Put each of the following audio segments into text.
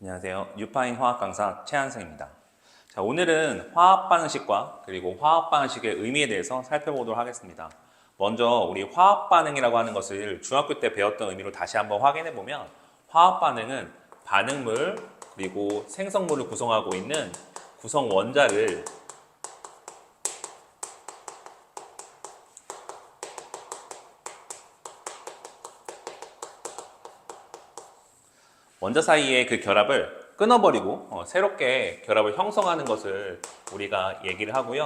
안녕하세요. 뉴파인 화학 강사 최한승입니다. 자, 오늘은 화학 반응식과 그리고 화학 반응식의 의미에 대해서 살펴보도록 하겠습니다. 먼저 우리 화학 반응이라고 하는 것을 중학교 때 배웠던 의미로 다시 한번 확인해 보면 화학 반응은 반응물 그리고 생성물을 구성하고 있는 구성 원자를 원자 사이의 그 결합을 끊어버리고 새롭게 결합을 형성하는 것을 우리가 얘기를 하고요.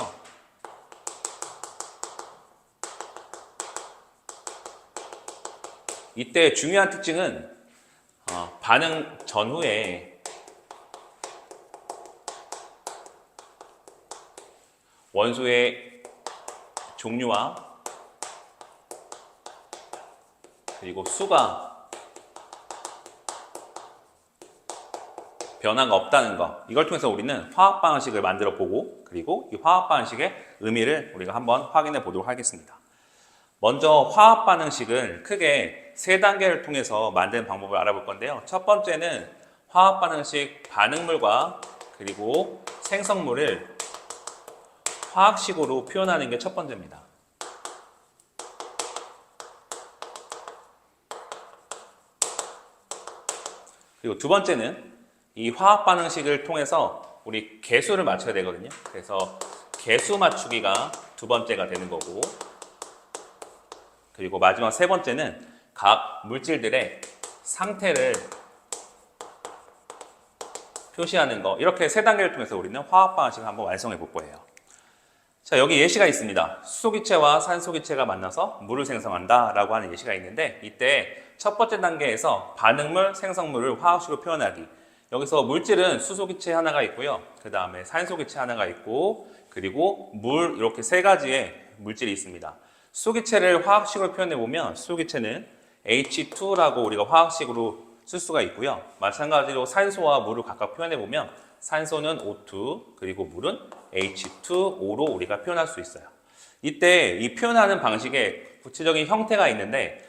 이때 중요한 특징은 반응 전후에 원소의 종류와 그리고 수가 변화가 없다는 거, 이걸 통해서 우리는 화학 방식을 만들어 보고 그리고 이 화학 방식의 의미를 우리가 한번 확인해 보도록 하겠습니다. 먼저 화학 반응식을 크게 세 단계를 통해서 만드는 방법을 알아볼 건데요. 첫 번째는 화학 반응식 반응물과 그리고 생성물을 화학식으로 표현하는 게 첫 번째입니다. 그리고 두 번째는 이 화학 반응식을 통해서 우리 개수를 맞춰야 되거든요. 그래서 개수 맞추기가 두 번째가 되는 거고, 그리고 마지막 세 번째는 각 물질들의 상태를 표시하는 거, 이렇게 세 단계를 통해서 우리는 화학 반응식을 한번 완성해 볼 거예요. 자, 여기 예시가 있습니다. 수소기체와 산소기체가 만나서 물을 생성한다 라고 하는 예시가 있는데, 이때 첫 번째 단계에서 반응물, 생성물을 화학식으로 표현하기, 여기서 물질은 수소기체 하나가 있고요. 그 다음에 산소기체 하나가 있고, 그리고 물, 이렇게 세 가지의 물질이 있습니다. 수소기체를 화학식으로 표현해보면 수소기체는 H2라고 우리가 화학식으로 쓸 수가 있고요. 마찬가지로 산소와 물을 각각 표현해보면 산소는 O2, 그리고 물은 H2O로 우리가 표현할 수 있어요. 이때 이 표현하는 방식에 구체적인 형태가 있는데,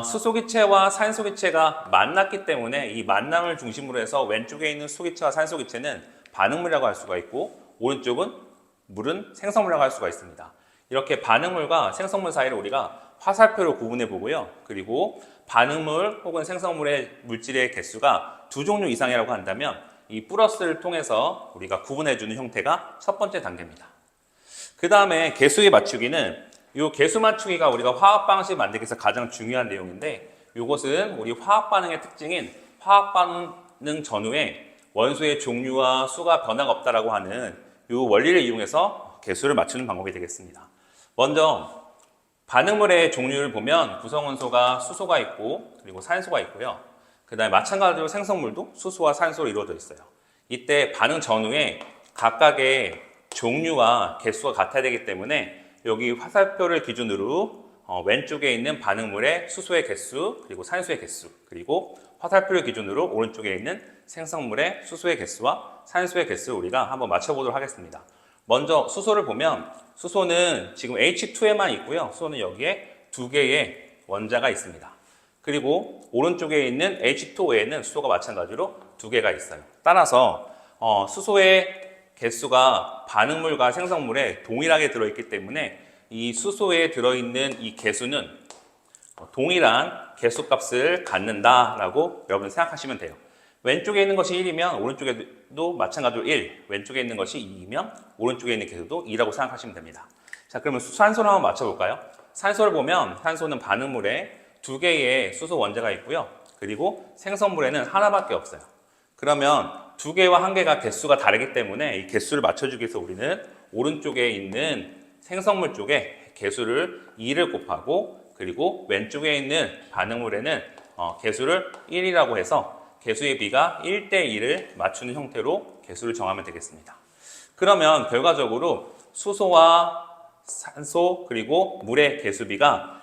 수소기체와 산소기체가 만났기 때문에 이 만남을 중심으로 해서 왼쪽에 있는 수소기체와 산소기체는 반응물이라고 할 수가 있고, 오른쪽은 물은 생성물이라고 할 수가 있습니다. 이렇게 반응물과 생성물 사이를 우리가 화살표로 구분해 보고요. 그리고 반응물 혹은 생성물의 물질의 개수가 두 종류 이상이라고 한다면 이 플러스를 통해서 우리가 구분해 주는 형태가 첫 번째 단계입니다. 그 다음에 개수의 맞추기는, 이 개수 맞추기가 우리가 화학 방식 만들기 위해서 가장 중요한 내용인데, 이것은 우리 화학 반응의 특징인 화학 반응 전후에 원소의 종류와 수가 변화가 없다라고 하는 이 원리를 이용해서 개수를 맞추는 방법이 되겠습니다. 먼저 반응물의 종류를 보면 구성원소가 수소가 있고 그리고 산소가 있고요. 그 다음에 마찬가지로 생성물도 수소와 산소로 이루어져 있어요. 이때 반응 전후에 각각의 종류와 개수가 같아야 되기 때문에 여기 화살표를 기준으로 왼쪽에 있는 반응물의 수소의 개수, 그리고 산소의 개수, 그리고 화살표를 기준으로 오른쪽에 있는 생성물의 수소의 개수와 산소의 개수를 우리가 한번 맞춰보도록 하겠습니다. 먼저 수소를 보면 수소는 지금 H2에만 있고요. 수소는 여기에 두 개의 원자가 있습니다. 그리고 오른쪽에 있는 H2O에는 수소가 마찬가지로 두 개가 있어요. 따라서 수소의 개수가 반응물과 생성물에 동일하게 들어있기 때문에 이 수소에 들어있는 이 개수는 동일한 개수값을 갖는다라고 여러분 생각하시면 돼요. 왼쪽에 있는 것이 1이면 오른쪽에도 마찬가지로 1, 왼쪽에 있는 것이 2이면 오른쪽에 있는 개수도 2라고 생각하시면 됩니다. 자, 그러면 산소를 한번 맞춰볼까요? 산소를 보면 산소는 반응물에 두 개의 수소 원자가 있고요. 그리고 생성물에는 하나밖에 없어요. 그러면 두 개와 한 개가 개수가 다르기 때문에 이 개수를 맞춰주기 위해서 우리는 오른쪽에 있는 생성물 쪽에 개수를 2를 곱하고, 그리고 왼쪽에 있는 반응물에는 개수를 1이라고 해서 개수의 비가 1대2를 맞추는 형태로 개수를 정하면 되겠습니다. 그러면 결과적으로 수소와 산소 그리고 물의 개수비가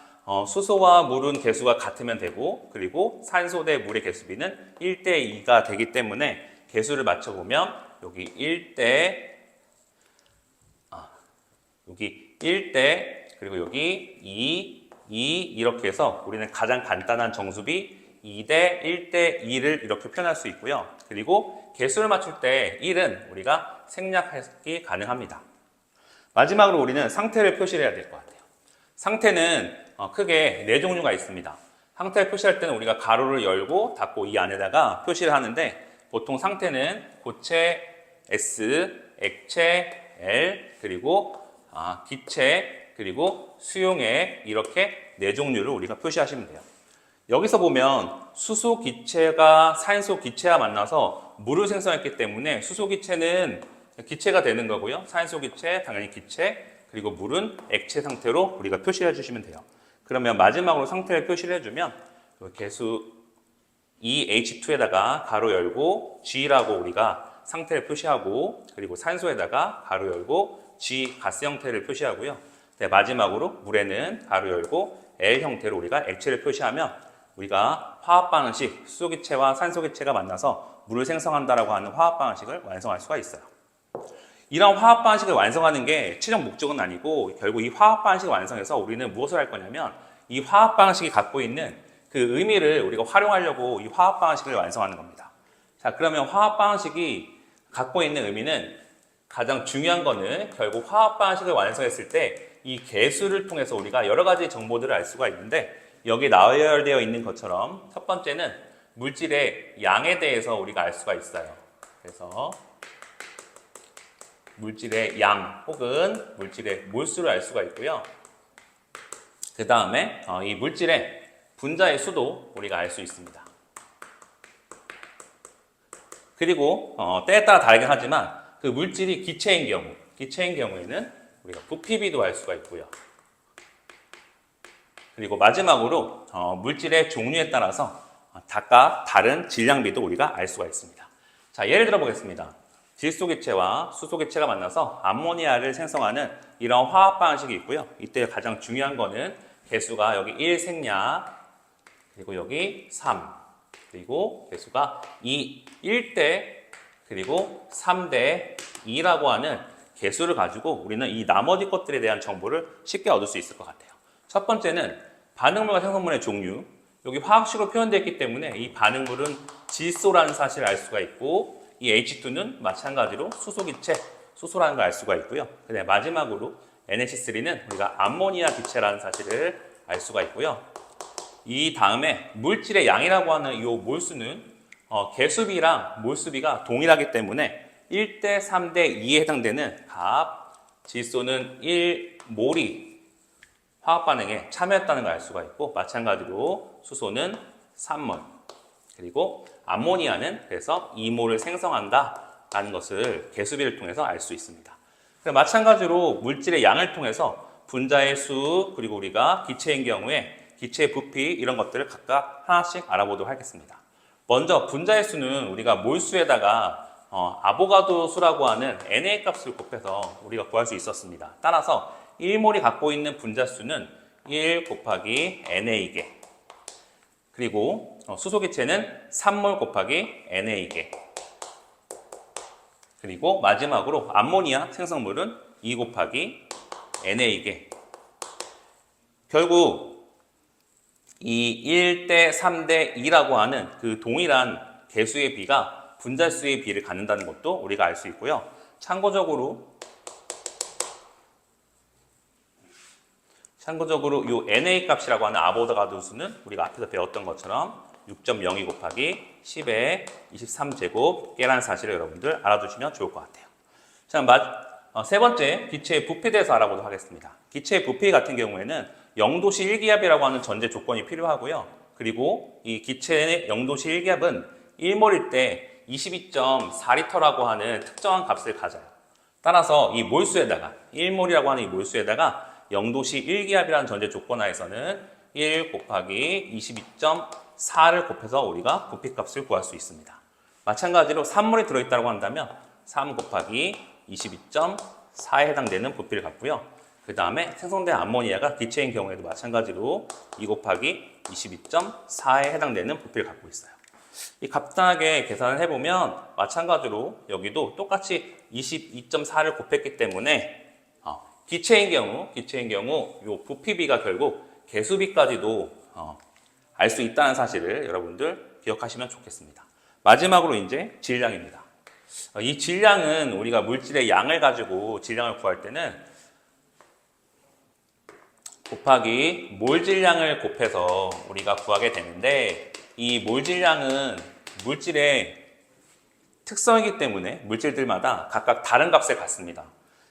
수소와 물은 개수가 같으면 되고, 그리고 산소 대 물의 개수비는 1대2가 되기 때문에 개수를 맞춰보면 여기 1대, 여기 1대, 그리고 여기 2, 2 이렇게 해서 우리는 가장 간단한 정수비 2대 1대 2를 이렇게 표현할 수 있고요. 그리고 개수를 맞출 때 1은 우리가 생략하기 가능합니다. 마지막으로 우리는 상태를 표시해야 될 것 같아요. 상태는 크게 네 종류가 있습니다. 상태를 표시할 때는 우리가 가로를 열고 닫고 이 안에다가 표시를 하는데 보통 상태는 고체 S, 액체 L, 그리고 기체, 그리고 수용액 이렇게 네 종류를 우리가 표시하시면 돼요. 여기서 보면 수소 기체가 산소 기체와 만나서 물을 생성했기 때문에 수소 기체는 기체가 되는 거고요. 산소 기체, 당연히 기체, 그리고 물은 액체 상태로 우리가 표시해 주시면 돼요. 그러면 마지막으로 상태를 표시를 해주면 개수 EH2에다가 가로 열고 G라고 우리가 상태를 표시하고, 그리고 산소에다가 가로 열고 G 가스 형태를 표시하고요. 네, 마지막으로 물에는 가로 열고 L 형태로 우리가 액체를 표시하면 우리가 화학 반응식 수소기체와 산소기체가 만나서 물을 생성한다라고 하는 화학 반응식을 완성할 수가 있어요. 이런 화학 반응식을 완성하는 게 최종 목적은 아니고, 결국 이 화학 반응식을 완성해서 우리는 무엇을 할 거냐면 이 화학 반응식이 갖고 있는 그 의미를 우리가 활용하려고 이 화학 반응식을 완성하는 겁니다. 자, 그러면 화학 반응식이 갖고 있는 의미는, 가장 중요한 거는 결국 화학 반응식을 완성했을 때 이 개수를 통해서 우리가 여러 가지 정보들을 알 수가 있는데, 여기 나열되어 있는 것처럼 첫 번째는 물질의 양에 대해서 우리가 알 수가 있어요. 그래서 물질의 양 혹은 물질의 몰수를 알 수가 있고요. 그 다음에 이 물질의 분자의 수도 우리가 알 수 있습니다. 그리고 때에 따라 다르긴 하지만 그 물질이 기체인 경우에는 우리가 부피비도 알 수가 있고요. 그리고 마지막으로 물질의 종류에 따라서 각각 다른 질량비도 우리가 알 수가 있습니다. 자, 예를 들어 보겠습니다. 질소기체와 수소기체가 만나서 암모니아를 생성하는 이런 화학 반응식이 있고요. 이때 가장 중요한 거는 개수가 여기 1 생략, 그리고 여기 3, 그리고 개수가 2, 1대, 그리고 3대 2라고 하는 개수를 가지고 우리는 이 나머지 것들에 대한 정보를 쉽게 얻을 수 있을 것 같아요. 첫 번째는 반응물과 생성물의 종류. 여기 화학식으로 표현되어 있기 때문에 이 반응물은 질소라는 사실을 알 수가 있고, 이 H2는 마찬가지로 수소기체, 수소라는 걸 알 수가 있고요. 그다음에 마지막으로 NH3는 우리가 암모니아 기체라는 사실을 알 수가 있고요. 이 다음에 물질의 양이라고 하는 이 몰수는 개수비랑 몰수비가 동일하기 때문에 1대 3대 2에 해당되는 값, 질소는 1몰이 화학 반응에 참여했다는 걸 알 수가 있고, 마찬가지로 수소는 3몰, 그리고 암모니아는 그래서 2몰을 생성한다라는 것을 개수비를 통해서 알 수 있습니다. 마찬가지로 물질의 양을 통해서 분자의 수, 그리고 우리가 기체인 경우에 기체의 부피, 이런 것들을 각각 하나씩 알아보도록 하겠습니다. 먼저 분자의 수는 우리가 몰수에다가 아보가드로 수라고 하는 Na 값을 곱해서 우리가 구할 수 있었습니다. 따라서 1몰이 갖고 있는 분자 수는 1 곱하기 Na-개, 그리고 수소기체는 3몰 곱하기 Na-개, 그리고 마지막으로 암모니아 생성물은 2 곱하기 Na-개. 결국 이 1대 3대 2라고 하는 그 동일한 개수의 비가 분자수의 비를 갖는다는 것도 우리가 알 수 있고요. 참고적으로 이 Na 값이라고 하는 아보가드로 수는 우리가 앞에서 배웠던 것처럼 6.02 곱하기 10의 23제곱 개라는 사실을 여러분들 알아두시면 좋을 것 같아요. 자, 세 번째, 기체의 부피에 대해서 알아보도록 하겠습니다. 기체의 부피 같은 경우에는 0도씨 1기압이라고 하는 전제 조건이 필요하고요. 그리고 이 기체의 0도씨 1기압은 1몰일 때 22.4리터라고 하는 특정한 값을 가져요. 따라서 이 몰수에다가 1몰이라고 하는 이 몰수에다가 0도씨 1기압이라는 전제 조건 하에서는 1 곱하기 22.4를 곱해서 우리가 부피값을 구할 수 있습니다. 마찬가지로 3몰이 들어있다고 한다면 3 곱하기 22.4에 해당되는 부피를 갖고요. 그 다음에 생성된 암모니아가 기체인 경우에도 마찬가지로 2 곱하기 22.4에 해당되는 부피를 갖고 있어요. 이 간단하게 계산을 해보면 마찬가지로 여기도 똑같이 22.4를 곱했기 때문에 기체인 경우 이 부피비가 결국 개수비까지도 알 수 있다는 사실을 여러분들 기억하시면 좋겠습니다. 마지막으로 이제 질량입니다. 이 질량은 우리가 물질의 양을 가지고 질량을 구할 때는 곱하기 몰 질량을 곱해서 우리가 구하게 되는데, 이 몰 질량은 물질의 특성이기 때문에 물질들마다 각각 다른 값을 갖습니다.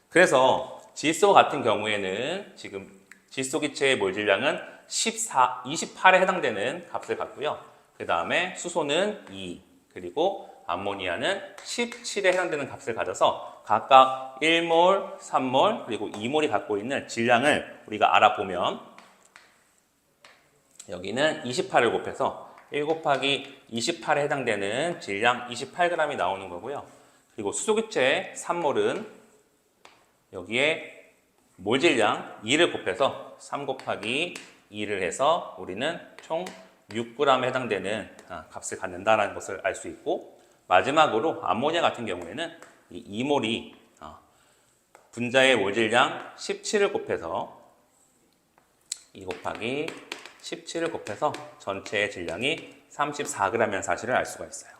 그래서 질소 같은 경우에는 지금 질소 기체의 몰 질량은 28에 해당되는 값을 갖고요. 그 다음에 수소는 2, 그리고 암모니아는 17에 해당되는 값을 가져서 각각 1몰, 3몰, 그리고 2몰이 갖고 있는 질량을 우리가 알아보면, 여기는 28을 곱해서 1 곱하기 28에 해당되는 질량 28g이 나오는 거고요. 그리고 수소기체 3몰은 여기에 몰 질량 2를 곱해서 3 곱하기 2를 해서 우리는 총 6g에 해당되는 값을 갖는다는 것을 알 수 있고, 마지막으로 암모니아 같은 경우에는 이 2몰이 분자의 몰 질량 17을 곱해서 2 곱하기 17을 곱해서 전체의 질량이 34g이라는 사실을 알 수가 있어요.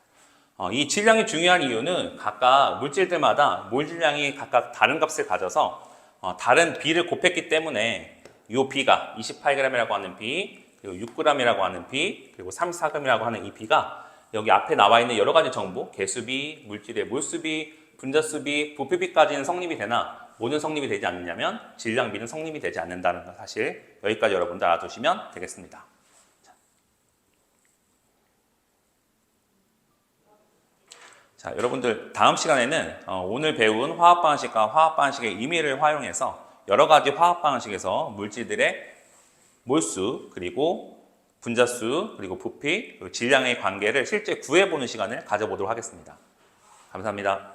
이 질량이 중요한 이유는 각각 물질들마다 몰 질량이 각각 다른 값을 가져서 다른 B를 곱했기 때문에 이 B가 28g이라고 하는 B, 그리고 6g이라고 하는 B, 그리고 34g이라고 하는 이 B가 여기 앞에 나와 있는 여러 가지 정보, 개수비, 물질의 몰수비, 분자수비, 부피비까지는 성립이 되나 뭐는 성립이 되지 않느냐면 질량비는 성립이 되지 않는다는 사실, 여기까지 여러분들 알아두시면 되겠습니다. 자, 여러분들 다음 시간에는 오늘 배운 화학방식과 화학방식의 의미를 활용해서 여러 가지 화학방식에서 물질들의 몰수, 그리고 분자수, 그리고 부피, 그리고 질량의 관계를 실제 구해보는 시간을 가져보도록 하겠습니다. 감사합니다.